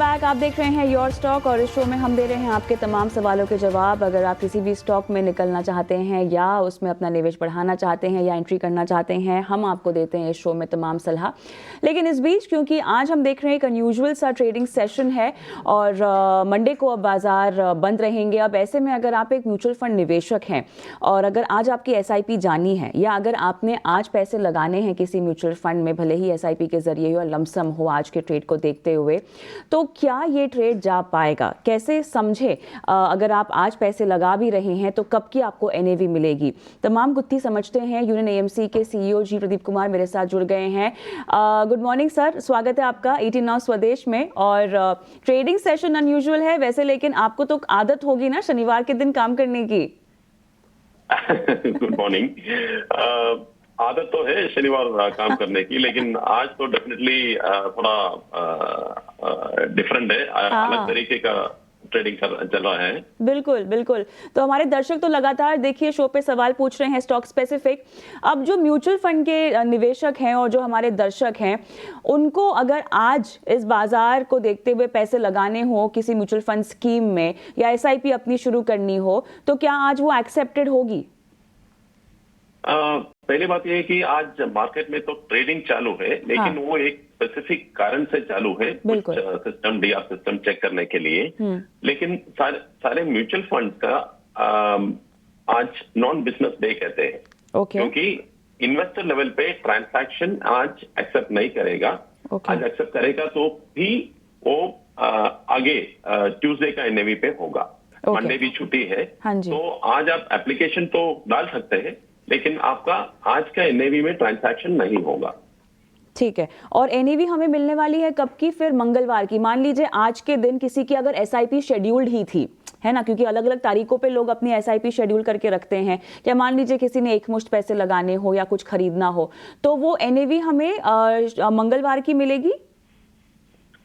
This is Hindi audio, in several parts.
बैक। आप देख रहे हैं योर स्टॉक और इस शो में हम दे रहे हैं आपके तमाम सवालों के जवाब। अगर आप किसी भी स्टॉक में निकलना चाहते हैं या उसमें अपना निवेश बढ़ाना चाहते हैं या एंट्री करना चाहते हैं, हम आपको देते हैं इस शो में तमाम सलाह। लेकिन इस बीच क्योंकि आज हम देख रहे हैं एक अनयूजुअल सा ट्रेडिंग सेशन है और मंडे को अब बाजार बंद रहेंगे। अब ऐसे में अगर आप एक म्यूचुअल फंड निवेशक हैं और अगर आज आपकी SIP जानी है या अगर आपने आज पैसे लगाने हैं किसी म्यूचुअल फंड में, भले ही SIP के जरिए हो, लमसम हो आज के ट्रेड को देखते हुए, तो क्या ये ट्रेड जा पाएगा, कैसे समझे? अगर आप आज पैसे लगा भी रहे हैं तो कब की आपको NAV मिलेगी, तमाम गुत्थी समझते हैं। यूनियन AMC के CEO जी प्रदीप कुमार मेरे साथ जुड़ गए हैं। गुड मॉर्निंग सर, स्वागत है आपका 18 नाउ स्वदेश में। और ट्रेडिंग सेशन अनयूजुअल है वैसे, लेकिन आपको तो आदत होगी ना शनिवार के दिन काम करने की। Good morning. आदत तो है शनिवार काम करने की, लेकिन आज तो डेफिनेटली थोड़ा डिफरेंट है, अलग तरीके का ट्रेडिंग चल रहा है। बिल्कुल बिल्कुल। तो हमारे दर्शक तो लगातार देखिए शो पे सवाल पूछ रहे हैं स्टॉक स्पेसिफिक। अब जो म्यूचुअल फंड के निवेशक हैं और जो हमारे दर्शक हैं, उनको अगर आज इस बाजार को देखते हुए पैसे लगाने हो किसी म्यूचुअल फंड स्कीम में या SIP अपनी शुरू करनी हो, तो क्या आज वो एक्सेप्टेड होगी? पहली बात यह है कि आज मार्केट में तो ट्रेडिंग चालू है, लेकिन वो एक स्पेसिफिक कारण से चालू है, कुछ सिस्टम DR सिस्टम चेक करने के लिए। लेकिन सारे म्यूचुअल फंड का आज नॉन बिजनेस डे कहते हैं, क्योंकि इन्वेस्टर लेवल पे ट्रांजैक्शन आज एक्सेप्ट नहीं करेगा। आज एक्सेप्ट करेगा तो भी वो आगे ट्यूसडे का NAV पे होगा। मंडे भी छुट्टी है, तो आज आप एप्लीकेशन तो डाल सकते हैं, लेकिन आपका आज का NAV में ट्रांजैक्शन नहीं होगा। ठीक है। और NAV हमें मिलने वाली है कब की? फिर मंगलवार की। मान लीजिए आज के दिन किसी की अगर SIP शेड्यूल्ड ही थी, है ना, क्योंकि अलग अलग तारीखों पे लोग अपनी SIP शेड्यूल करके रखते हैं, या मान लीजिए किसी ने एक मुश्त पैसे लगाने हो या कुछ खरीदना हो, तो वो NAV हमें मंगलवार की मिलेगी।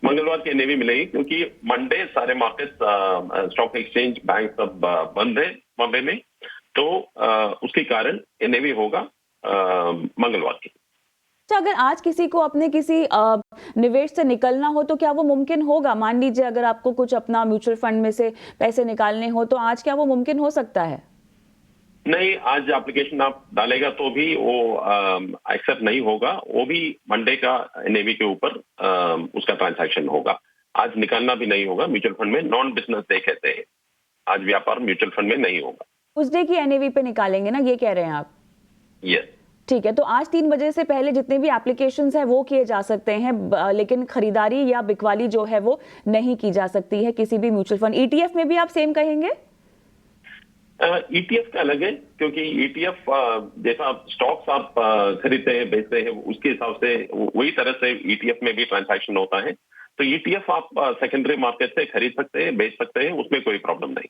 मंगलवार की NAV मिलेगी, क्योंकि मंडे सारे मार्केट, स्टॉक एक्सचेंज, बैंक सब बंद है बॉम्बे में, तो उसके कारण NAV होगा मंगलवार की। अगर आज किसी को अपने किसी निवेश से निकलना हो तो क्या वो मुमकिन होगा? मान लीजिए अगर आपको कुछ अपना म्यूचुअल फंड में से पैसे निकालने हो, तो आज क्या वो मुमकिन हो सकता है? नहीं, आज एप्लीकेशन आप डालेगा तो भी वो एक्सेप्ट नहीं होगा। वो भी मंडे का NAV के ऊपर उसका ट्रांजैक्शन होगा। आज निकालना भी नहीं होगा म्यूचुअल फंड में, नॉन बिजनेस डे कहते हैं। आज व्यापार म्यूचुअल फंड में नहीं होगा। उस डे की NAV पे निकालेंगे ना, ये कह रहे हैं आप? यस। ठीक है। तो आज 3 बजे से पहले जितने भी एप्लीकेशंस हैं वो किए जा सकते हैं, लेकिन खरीदारी या बिकवाली जो है वो नहीं की जा सकती है किसी भी म्यूचुअल फंड। ETF में भी आप सेम कहेंगे? ETF का अलग है, क्योंकि ETF जैसा स्टॉक्स आप खरीदते हैं बेचते हैं, उसके हिसाब से वही तरह से ETF में भी ट्रांजैक्शन होता है। तो ETF आप सेकेंडरी मार्केट से खरीद सकते हैं, बेच सकते हैं, उसमें कोई प्रॉब्लम नहीं।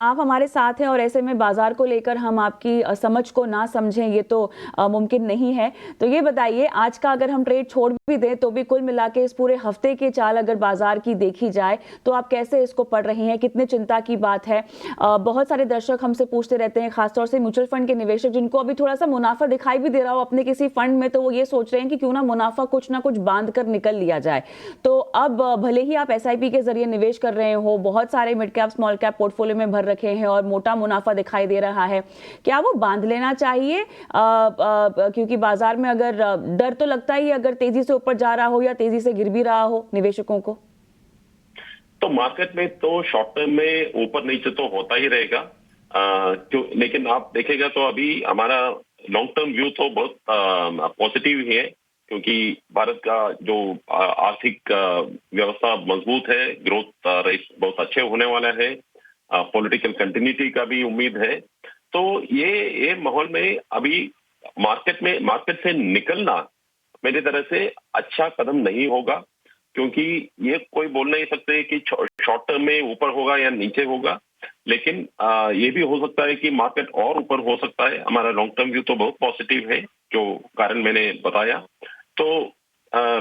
आप हमारे साथ हैं और ऐसे में बाजार को लेकर हम आपकी समझ को ना समझें, ये तो मुमकिन नहीं है। तो ये बताइए, आज का अगर हम ट्रेड छोड़ भी दें तो भी कुल मिला के इस पूरे हफ्ते की चाल अगर बाजार की देखी जाए तो आप कैसे इसको पढ़ रही हैं? कितने चिंता की बात है? बहुत सारे दर्शक हमसे पूछते रहते हैं, खासतौर से म्यूचुअल फंड के निवेशक जिनको अभी थोड़ा सा मुनाफा दिखाई भी दे रहा हो अपने किसी फंड में, तो वो ये सोच रहे हैं कि क्यों ना मुनाफा कुछ ना कुछ बांध कर निकल लिया जाए। तो अब भले ही आप SIP के जरिए निवेश कर रहे हो, बहुत सारे mid cap small cap portfolio में भर रखे हैं और मोटा मुनाफा दिखाई दे रहा है, क्या वो बांध लेना चाहिए? क्योंकि बाजार में अगर डर तो लगता ही, अगर तेजी से ऊपर जा रहा हो या तेजी से गिर भी रहा हो निवेशकों को। तो मार्केट में तो शॉर्ट टर्म में ऊपर नीचे तो होता ही रहेगा, लेकिन आप देखेगा तो अभी हमारा लॉन्ग टर्म व्यू तो बहुत पॉजिटिव ही है, क्योंकि भारत का जो आर्थिक व्यवस्था मजबूत है, ग्रोथ रेट बहुत अच्छे होने वाला है, पॉलिटिकल कंटिन्यूटी का भी उम्मीद है। तो ये माहौल में अभी मार्केट से निकलना मेरी तरह से अच्छा कदम नहीं होगा, क्योंकि ये कोई बोल नहीं सकते कि शॉर्ट टर्म में ऊपर होगा या नीचे होगा, लेकिन ये भी हो सकता है कि मार्केट और ऊपर हो सकता है। हमारा लॉन्ग टर्म व्यू तो बहुत पॉजिटिव है, जो कारण मैंने बताया। तो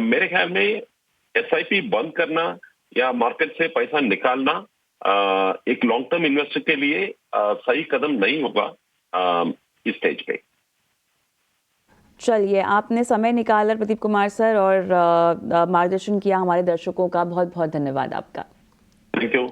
मेरे ख्याल में SIP बंद करना या मार्केट से पैसा निकालना एक लॉन्ग टर्म इन्वेस्टर के लिए सही कदम नहीं होगा इस स्टेज पे। चलिए, आपने समय निकाला प्रदीप कुमार सर और मार्गदर्शन किया हमारे दर्शकों का। बहुत बहुत धन्यवाद आपका। Thank you.